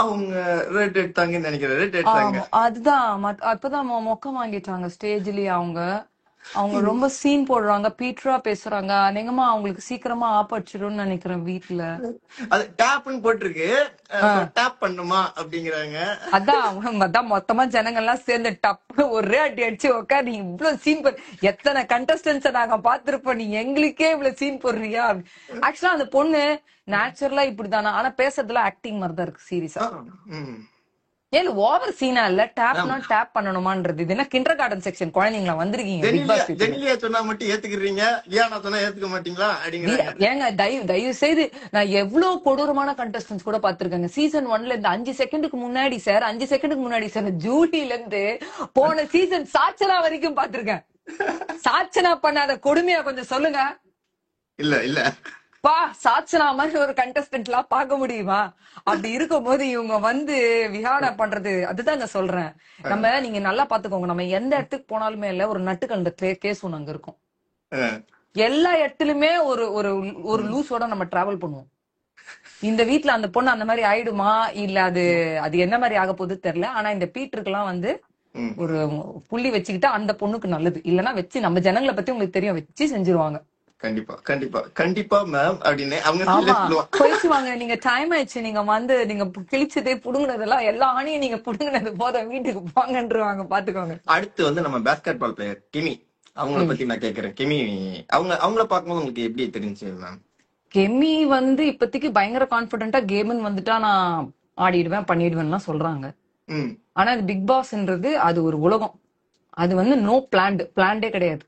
அவங்க ரெட் எடுத்தாங்கன்னு நினைக்கிறேன். ரெட் எடுத்தாங்க.
அதுதான். அப்பதான் மொக்க வாங்கிட்டாங்க ஸ்டேஜ்லயே. அவங்க ரொம்ப சீன் போடுறாங்க, பீட்ரா பேசுறாங்க. அநேகமா அவங்களுக்கு சீக்கிரமா ஆப்படிச்சிடும்னு நினைக்கிறேன் வீட்டுல.
அது டேப்னு போட்டிருக்கு, டேப் பண்ணுமா அப்படிங்கிறாங்க.
அதான் மொத்தமா ஜனங்க எல்லாம் சேர்ந்து டப்பு ஒரே அடி அடிச்சு உட்கார், நீ இவ்வளவு சீன் எத்தனை கண்டஸ்டன்ஸ நாங்க பாத்துருப்போம், நீ எங்களுக்கே இவ்வளவு சீன் போடுறியா? ஆக்சுவலா அந்த பொண்ணு நேச்சுரலா இப்படிதானா, ஆனா பேசுறதுல ஆக்டிங் மாதிரிதான் இருக்கு சீரியஸா. ஏன் ஓவர் சீனா இல்ல, டேப்னா டேப் பண்ணணுமான்றது. இது என்ன கிண்டர் கார்டன் செக்ஷன், குழந்தைங்களா வந்திருக்கீங்க?
ஜெனிலியா சொன்னா மட்டும் ஏத்துக்கிறீங்க, வியானா சொன்னா ஏத்துக்க மாட்டீங்களா அப்படிங்கிறாங்க.
ஏங்க தயவு செய்து, நான் எவ்வளவு கொடூரமான கண்டஸ்டன்ஸ் கூட பாத்திருக்கேங்க. சீசன் 1ல இருந்து 5 செகண்டுக்கு முன்னாடி சார் ஜூலில இருந்து போன சீசன் சாச்சனா வரைக்கும் பாத்திருக்கேன். சாச்சனா பண்ணாத கொடுமையா கொஞ்சம் சொல்லுங்க.
இல்ல
பா, சாச்சனா மாதிரி ஒரு கண்டஸ்டன்ட் எல்லாம் பார்க்க முடியுமா? அப்படி இருக்கும் போது இவங்க வந்து விஹானா பண்றது, அதுதாங்க சொல்றேன். நீங்க நல்லா பாத்துக்கோங்க, நம்ம எந்த இடத்துக்கு போனாலுமே இல்ல ஒரு நட்டுக்கண்ட கேஸ் ஒண்ணு அங்க இருக்கும். எல்லா இடத்துலயுமே ஒரு லூஸோட நம்ம டிராவல் பண்ணுவோம். இந்த வீட்டுல அந்த பொண்ணு அந்த மாதிரி ஆயிடுமா இல்ல அது என்ன மாதிரி ஆக போகுது தெரியல. ஆனா இந்த பீட்டருக்கெல்லாம் வந்து ஒரு புள்ளி வச்சுக்கிட்டா அந்த பொண்ணுக்கு நல்லது. இல்லன்னா வச்சு நம்ம ஜனங்களை பத்தி உங்களுக்கு தெரியும், வச்சு செஞ்சிருவாங்க.
கண்டிப்பா மேம் அப்படின்னு அவங்க
பேசுவாங்க. நீங்க டைம் ஆயிடுச்சு, நீங்க வந்து நீங்க கிழிச்சதே புடுங்கினதெல்லாம் எல்லா ஆணையும் நீங்க புடுங்கினது போதும், வீட்டுக்கு போங்கன்றுவாங்க. பாத்துக்கோங்க.
அடுத்து வந்து நம்ம பேஸ்கெட் பால் பிளேயர் கிமி, அவங்கள பத்தி நான் கேக்குறேன். கிமி அவங்கள பார்க்கும்போது உங்களுக்கு எப்படி தெரிஞ்சு மேம்?
கெமி வந்து இப்போதைக்கு பயங்கர கான்பிடென்டா கேம்னு வந்துட்டா நான் ஆடிடுவேன் பண்ணிடுவேன்லாம் சொல்றாங்க. ஆனா இது பிக் பாஸ்ன்றது அது ஒரு உலகம். அது வந்து நோ பிளான்டே கிடையாது.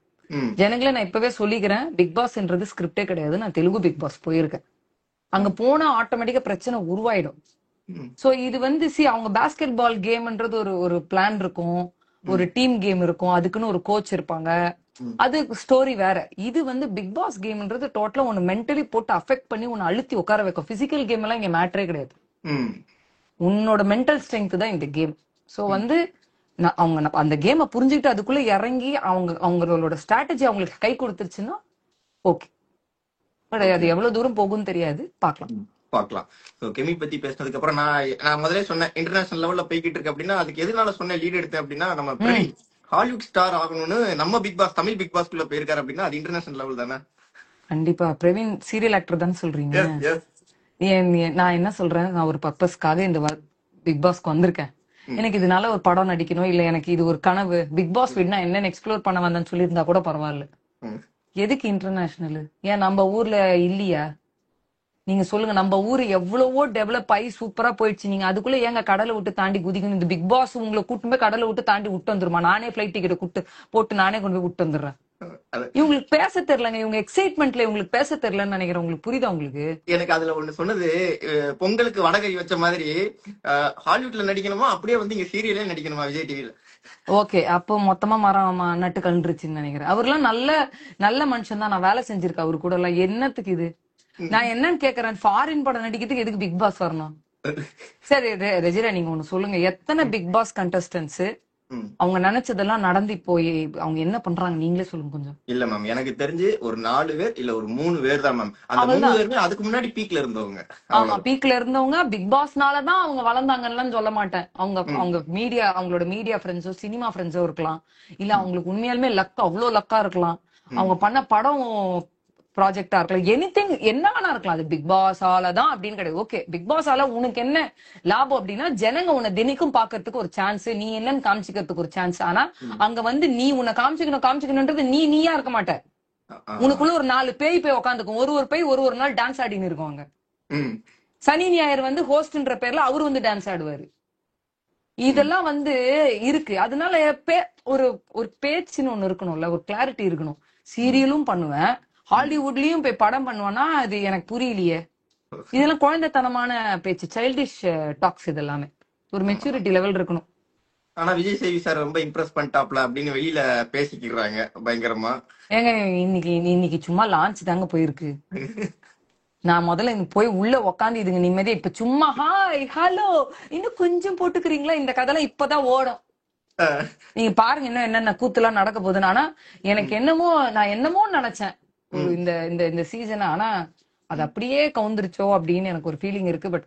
ஜனங்களே நான் இப்பவே சொல்லிக்கிறேன், பிக் பாஸ்ன்றது ஸ்கிரிப்டே கிடையாது. நான் தெலுங்கு பிக் பாஸ் போயிருக்கேன். அங்க போனா ஆட்டோமேட்டிக்கா பிரச்சனை உருவாயிடும். சோ இது வந்து அவங்க பாஸ்கெட் பால் கேம்ன்றது ஒரு பிளான் இருக்கும், ஒரு டீம் கேம் இருக்கும், அதுக்குன்னு ஒரு கோச் இருப்பாங்க, அது ஸ்டோரி வேற. இது வந்து பிக் பாஸ் கேம்ன்றது டோட்டலா ஒன்னு மென்டலி போட்டு அஃபெக்ட் பண்ணி உன்னை அழுத்தி உட்கார வைக்கும். பிசிக்கல் கேம் எல்லாம் இங்க மேட்டரே கிடையாது. உன்னோட மென்டல் ஸ்ட்ரென்த் தான் இந்த கேம். சோ வந்து அவங்க அந்த கேமை புரிஞ்சுக்கிட்டு அதுக்குள்ள இறங்கி அவங்களோட ஸ்ட்ராட்டஜி அவங்களுக்கு கை கொடுத்துருச்சுன்னா ஓகே. அது எவ்வளவு தூரம் போகும்னு தெரியாது, பாக்கலாம்.
கெமி பத்தி பேசினதுக்கு அப்புறம் நான் முதலே சொன்னேன், இன்டர்நேஷனல் லெவல்ல போய்கிட்டு இருக்கு அப்படின்னா அதுக்கு எதனால சொன்ன லீட் எடுத்தேன் அப்படின்னா, நம்ம ஹாலிவுட் ஸ்டார் ஆகணும்னு நம்ம பிக் பாஸ் தமிழ் பிக் பாஸ்க்குள்ள போயிருக்காரு அப்படின்னா அது இன்டர்நேஷனல் லெவல் தானே.
கண்டிப்பா. பிரவீன் சீரியல் ஆக்டர் தான் சொல்றீங்க. நான் என்ன சொல்றேன், நான் ஒரு பர்பஸ்க்காக இந்த பிக் பாஸ்க்கு வந்திருக்கேன். எனக்கு இதனால ஒரு படம் நடிக்கணும், இல்ல எனக்கு இது ஒரு கனவு, பிக் பாஸ் வீடுனா என்னன்னு எக்ஸ்ப்ளோர் பண்ண வந்தேன்னு சொல்லியிருந்தா கூட பரவாயில்ல. எதுக்கு இன்டர்நேஷனல்? ஏன் நம்ம ஊர்ல இல்லையா? நீங்க சொல்லுங்க. நம்ம ஊரு எவ்வளவோ டெவலப் ஆகி சூப்பரா போயிடுச்சு. நீங்க அதுக்குள்ள ஏங்க கடலை விட்டு தாண்டி குதிக்கணும்? இந்த பிக் பாஸ் உங்களை கூட்டு போய் கடலை விட்டு தாண்டி விட்டு வந்துருமா? நானே பிளைட் டிக்கெட் போட்டு நானே கொண்டு போய் விட்டு வந்துடுறேன். இவங்களுக்கு பேச தெரியலங்க, இவங்க எக்ஸைட்மெண்ட்ல இவங்களுக்கு பேச தெரியலன்னு நினைக்கிறேன். உங்களுக்கு புரியுதா? உங்களுக்கு
எனக்கு அதுல ஒண்ணு சொன்னது, பொங்கலுக்கு வடகை வச்ச மாதிரி ஹாலிவுட்ல நடிக்கணுமா அப்படியே வந்து இங்க சீரியலே நடிக்கணுமா விஜய் டிவில?
ஓகே, அப்போ மொத்தமா மரம் நட்டு கண்டுருச்சுன்னு நினைக்கிறேன். அவர்லாம் நல்ல மனுஷன் தான். நான் வேலை செஞ்சிருக்கேன் அவரு கூட எல்லாம். என்னத்துக்கு இது? நான் என்னன்னு கேக்குறேன், ஃபாரின் படம் நடிக்கிறதுக்கு எதுக்கு பிக் பாஸ் வரணும்? சரி ரெஜிரா, நீங்க ஒண்ணு சொல்லுங்க, எத்தனை பிக் பாஸ் கண்டஸ்டன்ஸ் அவங்க நினைச்சதெல்லாம் நடந்து போய் அவங்க என்ன பண்றாங்க நீங்களே சொல்லுங்க கொஞ்சம்.
இல்ல மேம், எனக்கு தெரிஞ்சு ஒரு 4 பேர் இல்ல ஒரு 3 பேர் தான் மேம். அந்த 3 பேருமே அதுக்கு முன்னாடி பீக்ல இருந்தவங்க.
ஆமா, பீக்ல இருந்தவங்க. பிக் பாஸ்னாலதான் அவங்க வளர்ந்தாங்கன்னு சொல்ல மாட்டேன். அவங்க மீடியா, அவங்களோட மீடியா ஃப்ரெண்ட்ஸோ சினிமா ஃப்ரெண்ட்ஸோ இருக்கலாம், இல்ல அவங்களுக்கு உண்மையாலுமே லக், அவ்வளவு லக்கா இருக்கலாம். அவங்க பண்ண படம் ப்ராஜெக்டா இருக்கலாம், எனிதிங் என்ன வேணா இருக்கலாம். அது பிக் பாஸ் ஆலதான் அப்படின்னு கிடையாது. ஓகே, பிக் பாஸ் ஆல உனக்கு என்ன லாபம் அப்படின்னா, ஜனங்க உன்னை தினைக்கும் பாக்குறதுக்கு ஒரு சான்ஸ், நீ என்னன்னு காமிச்சிக்கிறதுக்கு ஒரு சான்ஸ். ஆனா அங்க நீ உன்னை காமிச்சிக்கணும்ன்றது நீயா இருக்க மாட்ட. உனக்குள்ள ஒரு 4 பேய் போய் உட்காந்துக்கும். ஒரு பேய் ஒரு நாள் டான்ஸ் ஆடின்னு இருக்குவாங்க. சனி ஞாயிறு ஹோஸ்ட்ன்ற பேர்ல அவரு டான்ஸ் ஆடுவாரு. இதெல்லாம் இருக்கு. அதனால ஒரு பேச்சுன்னு ஒண்ணு இருக்கணும்ல, ஒரு கிளாரிட்டி இருக்கணும். சீரியலும் பண்ணுவேன், ஹாலிவுட்லயும் போய் படம் பண்ணுவானா, அது எனக்கு புரியலையே. இதெல்லாம் குழந்தைத்தனமான பேச்சு, சைல்டிஷ் டாக்ஸ். இதெல்லாமே ஒரு மெச்சூரிட்டி லெவல் இருக்கணும்.
ஆனா விஜய் சேவி சார் ரொம்ப இம்ப்ரெஸ் பண்ணிட்டாப்ல அப்படின்னு வெளியில பேசிக்கிறாங்க பயங்கரமா.
ஏங்க இன்னைக்கு சும்மா லான்ச் தாங்க போயிருக்கு. நான் முதல்ல போய் உள்ள உக்காந்து இதுங்க நிம்மதியா இப்ப சும்மா ஹாய் ஹலோ இன்னும் கொஞ்சம் போட்டுக்கிறீங்களா, இந்த கதைலாம் இப்பதான் ஓடும். நீங்க பாருங்க இன்னும் என்னென்ன கூத்துலாம் நடக்க போகுதுன்னு. ஆனா எனக்கு நான் என்னமோ நினைச்சேன் இந்த சீசன். ஆனா அது அப்படியே கவுந்துருச்சோ அப்படின்னு எனக்கு ஒரு ஃபீலிங் இருக்கு. பட்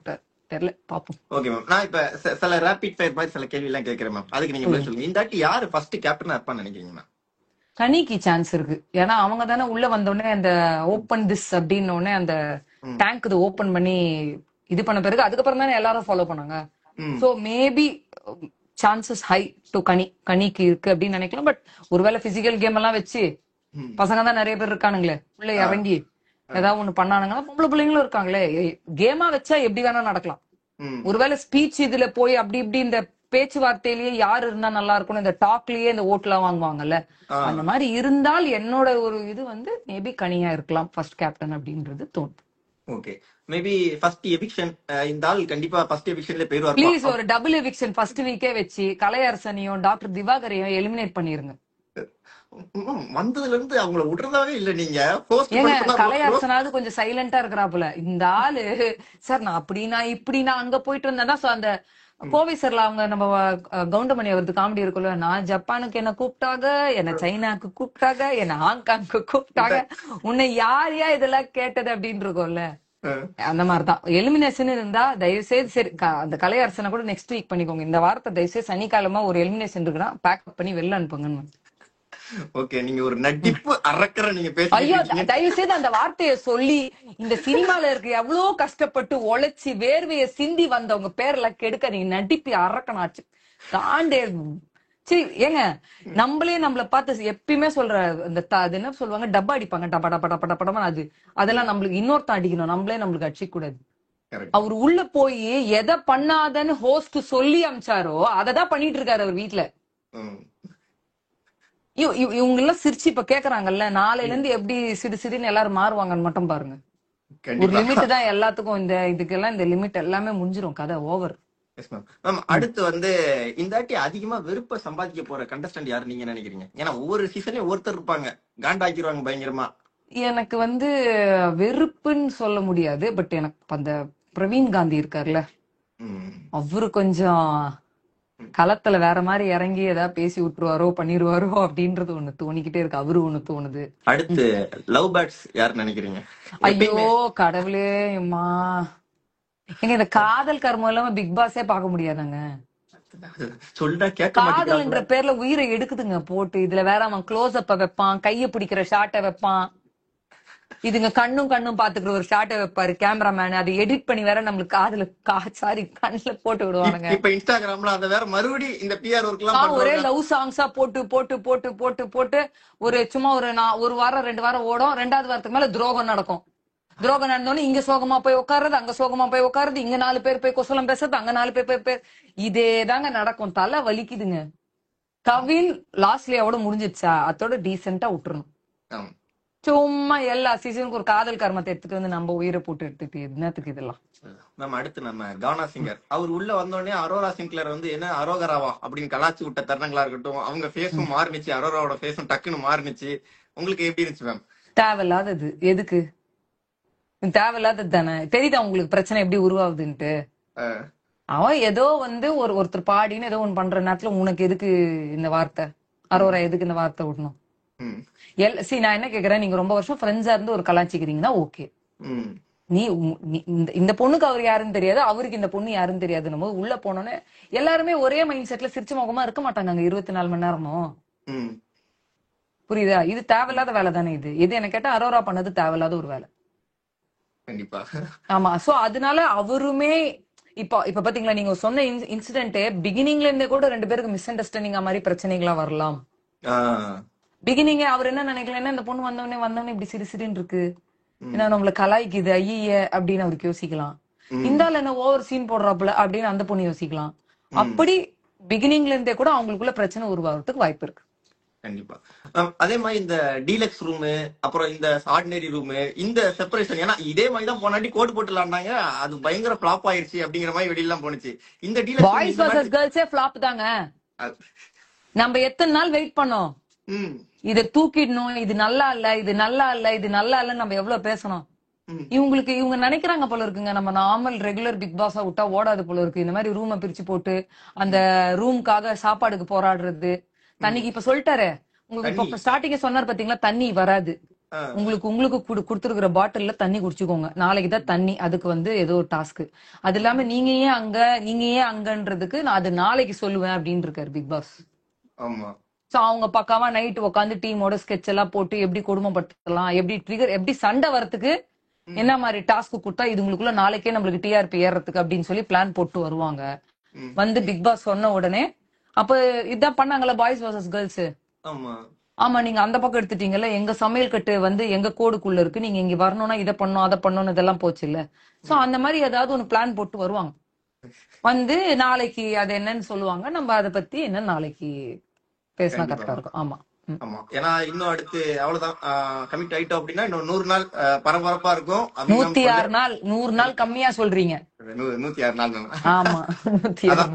தெரியல, பாப்போம்.
ஓகே மேம், நான் இப்ப சில ரேபிட் ஃபயர் மாதிரி சில கேள்வி எல்லாம் கேட்கிறேன் மேம், அதுக்கு நீங்க பதில் சொல்லுங்க. இந்த வாட்டி யாரு ஃபர்ஸ்ட் கேப்டனா இருப்பான்னு நினைக்கிறீங்க மேம்?
கனிக்கு சான்ஸ் இருக்கு. ஏன்னா அவங்க தானே உள்ள வந்தோடனே அந்த ஓப்பன் திஸ் அப்படின்னு உடனே அந்த டேங்க் இது ஓபன் பண்ணி இது பண்ண பிறகு அதுக்கப்புறம் தானே எல்லாரும் ஃபாலோ பண்ணாங்க. So maybe chances high to கனிக்கு இருக்கு அப்படின்னு நினைக்கலாம். பட் ஒருவேளை பிசிக்கல் கேம் எல்லாம் வச்சு பசங்க தான் நிறைய பேர் இருக்கானுங்களே உள்ள இறங்கி ஏதாவது ஒண்ணு பண்ணானுங்கன்னா, பொம்பளை பிள்ளைங்களும் இருக்காங்களே, கேமா வச்சா எப்படி வேணா நடக்கலாம். ஒருவேளை ஸ்பீச் இதுல போய் அப்படி இப்படி இந்த பேச்சுவார்த்தையிலேயே யாரு இருந்தா நல்லா இருக்கும், இந்த டாக்லயே இந்த ஓட்டுலாம் வாங்குவாங்கல்ல, அந்த மாதிரி இருந்தால் என்னோட ஒரு இது மேபி கனியா இருக்கலாம் ஃபர்ஸ்ட் கேப்டன் அப்படின்றது தோணும்.
ஓகே, மேபி ஃபர்ஸ்ட் எவிக்ஷன் இந்த ஆள் கண்டிப்பா ஃபர்ஸ்ட் எவிக்ஷன்ல போயிடுவார்.
ப்ளீஸ் ஒரு டபுள் எவிக்ஷன் ஃபர்ஸ்ட் வீக்கே வச்சு கலையரசனையும் டாக்டர் திவாகரையும் எலிமினேட் பண்ணிருங்க.
வந்ததுல இருந்து அவங்கள விடுறதாவே இல்ல. நீங்க
கலையரசனாவது கொஞ்சம் சைலண்டா இருக்கிறாப்புல. இந்த ஆளு சார் நான் அப்படின்னா இப்படின்னா அங்க போயிட்டு இருந்தேன்னா அந்த கோவை சார்ல அவங்க நம்ம கவுண்டமணி அவரது காமெடி இருக்குல்ல, நான் ஜப்பானுக்கு என்ன கூப்பிட்டாங்க, என்ன சைனாக்கு கூப்பிட்டாங்க, என்ன ஹாங்காங்க்கு கூப்பிட்டாங்க, உன்னை யாரையா இதெல்லாம் கேட்டது அப்படின்னு இருக்கும்ல, அந்த மாதிரிதான். எலிமினேஷன் இருந்தா தயவு செய்து சரி அந்த கலையரசனை கூட நெக்ஸ்ட் வீக் பண்ணிக்கோங்க. இந்த வாரத்தை தயவு செய்து சனிக்கிழமை ஒரு எலிமினேஷன் இருக்குன்னா பேக்கப் பண்ணி வெளில அனுப்புங்கன்னு.
ஓகே, நீங்க ஒரு நடிப்பு அறக்கற நீங்க
ஐயோ தயவு செய்து அந்த வார்த்தையை சொல்லி இந்த சினிமால இருக்க எவ்வளவு கஷ்டப்பட்டு உழைச்சி வேர்வைய சிந்தி வந்தவங்க பேர்ல கெடுக்க நீங்க நடிப்பு அறக்கணாச்சு தாண்டே. சரி ஏங்க, நம்மள பார்த்து எப்பயுமே சொல்ற இந்த அது என்ன சொல்லுவாங்க, டப்பா அடிப்பாங்க, டப்பா டப்பா டப்பா டப்பா, அதெல்லாம் நம்மளுக்கு இன்னொருத்த அடிக்கணும், நம்மளுக்கு அடிச்சிக்க கூடாது. அவர் உள்ள போய் எதை பண்ணாதன்னு ஹோஸ்ட் சொல்லி அமிச்சாரோ அததான் பண்ணிட்டு இருக்காரு அவர் வீட்டுல. இவங்க எல்லாம் சிரிச்சு இப்ப கேக்குறாங்கல்ல, நாளையில இருந்து எப்படி சிடுன்னு எல்லாரும் மாறுவாங்கன்னு மட்டும் பாருங்க. ஒரு லிமிட் தான் எல்லாத்துக்கும், இதுக்கெல்லாம் இந்த லிமிட் எல்லாமே முடிஞ்சிரும், கதை ஓவர்.
அடுத்து இந்த வாட்டி அதிகமா வெறுப்ப சம்பாதிக்க போற கண்டஸ்டன்ட் யாரு நீங்க நினைக்கிறீங்க? ஏன்னா ஒவ்வொரு சீசன்லயும் ஒருத்தர் இருப்பாங்க, காண்டாக்கிடுவாங்க பயங்கரமா.
எனக்கு வெறுப்புன்னு சொல்ல முடியாது. பட் எனக்கு அந்த பிரவீன் காந்தி இருக்காருல்ல, அவரு கொஞ்சம் களத்துல வேற மாதிரி இறங்கி ஏதாவது பேசி விட்டுருவாரோ பண்ணிருவாரோ அப்படின்றது ஒண்ணு தோணிக்கிட்டே இருக்கு. அவரு ஒண்ணு தோணுது.
அடுத்து லவ் பேர்ட்ஸ் யாரு நினைக்கிறீங்க?
ஐயோ கடவுளே அம்மா, எங்க இந்த காதல் கர்மம் இல்லாம பிக் பாஸே பார்க்க முடியாதாங்க. காதல்ன்ற பேர்ல உயிரை எடுக்குதுங்க போட்டு. இதுல வேற அவன் க்ளோஸ் அப்ப வைப்பான், கைய பிடிக்கிற ஷாட்டை வைப்பான், இதுங்க கண்ணும் பாத்துக்கிற ஒரு ஷாட்டை வைப்பாரு கேமராமேன், அதை எடிட் பண்ணி வேற நம்மளுக்கு காதுல கண்ணுல போட்டு விடுவானுங்க.
இப்ப இன்ஸ்டாகிராம்ல அத வேற மறுபடி இந்த பிஆர் ஒர்க்லாம்
ஒரே லவ் சாங்ஸா போட்டு போட்டு போட்டு போட்டு போட்டு ஒரு சும்மா ஒரு வாரம் 2 வாரம் ஓடும். 2வது வாரத்துக்கு மேல துரோகம் நடக்கும். துரோகம் நடந்தோன்னு இங்க சோகமா போய் உட்காருது, அங்க சோகமா போய் உட்காருது, இங்க 4 பேர் போய் குசலம் பேசுறது, அங்க 4 பேர் போய் இதே தாங்க நடக்கும். தலை வலிக்குதுங்க. கவின் லாஸ்ட்லியாவோட முடிஞ்சிருச்சா, அதோட டீசென்ட்டா விட்டுறணும். சும்மா எல்லா சீசனுக்கு ஒரு காதல் கர்மத்தை எடுத்துட்டு நம்ம உயிரை போட்டு எடுத்துட்டு என்னத்துக்கு இதெல்லாம்.
நம்ம கானா சிங்கர் அவர் உள்ள வந்தோடனே அரோரா சிங்க்லர் என்ன அரோகராவா அப்படின்னு கலாச்சி விட்ட தருணங்களா இருக்கட்டும், அவங்க ஃபேஸும் மாறினுச்சு, அரோராவோட ஃபேஸும் டக்குன்னு மாறினுச்சு. உங்களுக்கு எப்படி இருந்துச்சு மேம்?
தேவையில்லாதது. எதுக்கு தேவையில்லாதது தானே. தெரியுதா உங்களுக்கு பிரச்சனை எப்படி உருவாகுதுன்ட்டு? அவன் ஏதோ வந்து ஒருத்தர் பாடின்னு ஏதோ ஒண்ணு பண்ற நேரத்துல உனக்கு எதுக்கு இந்த வார்த்தை, அரோரா எதுக்கு இந்த வார்த்தை விடணும்? நான் என்ன கேக்குறேன், நீங்க ரொம்ப வருஷம் ஃப்ரெண்ட்ஸா இருந்து ஒரு கலாச்சிக்கிறீங்கன்னா ஓகே. நீ இந்த பொண்ணுக்கு அவர் யாருன்னு தெரியாது, அவருக்கு இந்த பொண்ணு யாருன்னு தெரியாதுன்னு போது உள்ள போனோன்னு எல்லாருமே ஒரே மைண்ட் செட்ல சிரிச்ச முகமா இருக்க மாட்டாங்க அங்க 24 மணி நேரமும். புரியுதா? இது தேவையில்லாத வேலை தானே. இது என்ன கேட்டா அரோரா பண்ணது தேவையில்லாத ஒரு வேலை.
கண்டிப்பா.
ஆமா. சோ அதனால அவருமே இப்ப பாத்தீங்களா, நீங்க சொன்ன இன்சிடென்ட் பிகினிங்ல இருந்தே கூட 2 பேருக்கு மிஸ் அண்டர்ஸ்டாண்டிங் மாதிரி பிரச்சனைகளா வரலாம். பிகினிங் அவர் என்ன நினைக்கலன்னா, இந்த பொண்ணு வந்தவனே இப்படி சிரின்னு இருக்கு, ஏன்னா நம்மள கலாய்க்குது ஐய அப்படின்னு அவருக்கு யோசிக்கலாம். இந்தால என்ன ஓவர் சீன் போடுறாப்புல அப்படின்னு அந்த பொண்ணு யோசிக்கலாம். அப்படி பிகினிங்ல இருந்தே கூட அவங்களுக்குள்ள பிரச்சனை உருவாகிறதுக்கு வாய்ப்பு இருக்கு.
கண்டிப்பா. அதே மாதிரி இந்த டீலக்ஸ் ரூம், அப்புறம் இந்த ஆர்டினரி ரூம், இந்த செப்பரேஷன், ஏன்னா இதே மாதிரி தான் போனாட்டி கோட் போட்டு விளாண்டாங்க, அது பயங்கர ஃபிளாப் ஆயிருச்சு அப்படிங்கிற மாதிரி வெளியெல்லாம் போனுச்சு. இந்த டீலக்ஸ்
பாய்ஸ் வர்சஸ் கேர்ள்ஸே ஃபிளாப் தாங்க. நம்ம எத்தனை நாள் வெயிட் பண்ணோம், இத தூக்கிடணும், இது நல்லா இல்ல, இது நல்லா இல்ல, இது நல்லா இல்லன்னு நம்ம எவ்வளவு பேசணும். இவங்க நினைக்கிறாங்க போல இருக்குங்க, நம்ம நார்மல் ரெகுலர் பிக் பாஸா விட்டா ஓடாது போல இருக்கு. இந்த மாதிரி ரூமை பிரிச்சு போட்டு அந்த ரூமுக்காக சாப்பாடுக்கு போராடுறது, தண்ணிக்கு இப்ப சொல்லிட்டாரு உங்களுக்கு, இப்ப ஸ்டார்டிங்க சொன்னார் பாத்தீங்களா, தண்ணி வராது உங்களுக்கு கொடுத்துருக்கிற பாட்டில்ல தண்ணி குடிச்சுக்கோங்க, நாளைக்கு தான் தண்ணி, அதுக்கு வந்து ஏதோ ஒரு டாஸ்க். அது இல்லாம நீங்க ஏன் அங்கன்றதுக்கு நான் அது நாளைக்கு சொல்லுவேன் அப்படின்னு இருக்காரு பிக் பாஸ். சோ அவங்க பக்காவா நைட் உட்காந்து டீமோட ஸ்கெட்ச் எல்லாம் போட்டு எப்படி கொடுமைப்படுத்தலாம், எப்படி ட்ரிகர், எப்படி சண்டை வரத்துக்கு என்ன மாதிரி டாஸ்க் கொடுத்தா இதுங்களுக்குள்ள நாளைக்கே நம்மளுக்கு டிஆர்பி ஏறதுக்கு அப்படின்னு சொல்லி பிளான் போட்டு வருவாங்க. வந்து பிக் பாஸ் சொன்ன உடனே அப்ப இதான் பண்ணாங்கல்ல பாய்ஸ் வர்சஸ் கேர்ள்ஸ். ஆமா, நீங்க அந்த பக்கம் எடுத்துட்டீங்கல்ல, எங்க சமையல் கட்டு வந்து எங்க கோடுக்குள்ள இருக்கு, நீங்க இங்க வரணும்னா இதை பண்ணும் அதை பண்ணணும் இதெல்லாம் போச்சு இல்ல. சோ அந்த மாதிரி ஏதாவது ஒண்ணு பிளான் போட்டு வருவாங்க. வந்து நாளைக்கு அது என்னன்னு சொல்லுவாங்க, நம்ம அதை பத்தி என்ன நாளைக்கு பேசினா கரெக்டா இருக்கும். ஆமா
ஆமா, ஏன்னா இன்னும் அடுத்து அவ்வளவுதான் கமிட் ஆயிட்டோம் அப்படின்னா இன்னும் 100 நாள் பரபரப்பா இருக்கும்.
106 நாள் 100 நாள் கம்மியா சொல்றீங்க.
106 நாள் தான்.
ஆமா,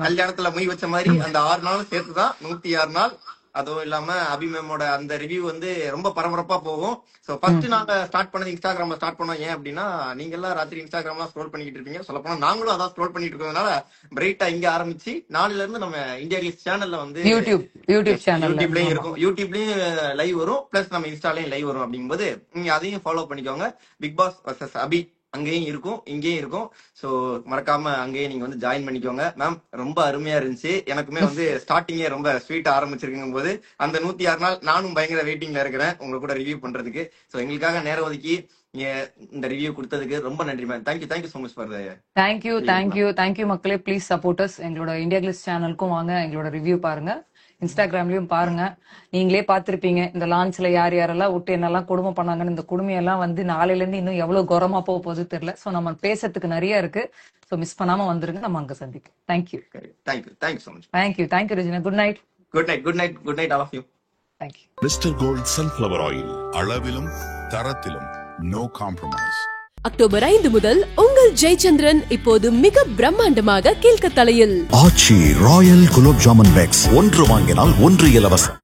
கல்யாணத்துல மொய் வச்ச மாதிரி அந்த 6 நாளும் சேர்த்துதான் 106 நாள். அதுவும் இல்லாம அபிமேமோட அந்த ரிவ்யூ வந்து ரொம்ப பரபரப்பா போகும். சோ ஃபர்ஸ்ட் நாங்க ஸ்டார்ட் பண்ணது இன்ஸ்டாகிராம்ல ஸ்டார்ட் பண்ணோம். ஏன் அப்படின்னா நீங்க எல்லாம் ராத்திரி இன்ஸ்டாகிராம்லாம் ஸ்க்ரோல் பண்ணிட்டு இருப்பீங்க, சொல்ல போனா நாங்களும் அதான் ஸ்க்ரோல் பண்ணிட்டு இருக்கறதுனால பிரைட்டா இங்க ஆரம்பிச்சு நாளைல இருந்து நம்ம இந்தியா கிளிஸ் சேனல்ல வந்து யூடியூப்லயும் இருக்கும், யூடியூப்லயும் லைவ் வரும், பிளஸ் நம்ம இன்ஸ்டாலயும் லைவ் வரும். அப்படிங்கும்போது நீங்க அதையும் ஃபாலோ பண்ணிக்கோங்க. பிக் பாஸ் வர்சஸ் அபி அங்கேயும் இருக்கும் இங்கேயும் இருக்கும். சோ மறக்காம அங்கேயும் நீங்க வந்து ஜாயின் பண்ணிக்கோங்க. மேம் ரொம்ப அருமையா இருந்துச்சு. எனக்குமே வந்து ஸ்டார்டிங்கே ரொம்ப ஸ்வீட்டா ஆரம்பிச்சிருக்கும் போது அந்த 106 நாள் நானும் பயங்கர வெயிட்டிங்ல இருக்கிறேன் உங்க கூட ரிவ்யூ பண்றதுக்கு. சோ எங்களுக்காக நேரம் ஒதுக்கி இந்த ரிவ்யூ கொடுத்ததுக்கு ரொம்ப நன்றி ma'am. Thank you so much for
thank you மக்களே. Please support us. எங்களோட இந்தியா கிளிஸ் சேனலுக்கும் வாங்க, எங்களோட ரிவ்யூ பாருங்க, இன்ஸ்டாகிராம்லயும் பாருங்க. நீங்களே பாத்திருப்பீங்க இந்த லான்ச்ல யார் யாரெல்லாம் விட்டு என்னெல்லாம் கொடுமை பண்ணாங்கன்னு. இந்த கொடுமையெல்லாம் வந்து நாளையில இருந்து இன்னும் எவ்வளவு கௌரவமா போக போகுது தெரியல. சோ நம்ம பேசுறதுக்கு நிறைய இருக்கு. சோ மிஸ் பண்ணாம வந்துருங்க, நம்ம அங்க சந்திக்கும். Thank you
so much.
Thank you Regina. Good
night all of you.
Thank you.
Mister Gold sunflower oil, அளவிலும் தரத்திலும் நோ காம்ப்ரமைஸ்.
அக்டோபர் 5 முதல் உங்கள் ஜெயச்சந்திரன் இப்போது மிக பிரம்மாண்டமாக கீழ்கத்தலையில்.
ஆச்சி ராயல் குலோப் ஜாமன் பேக்ஸ், 1 வாங்கினால் 1 இலவசம்.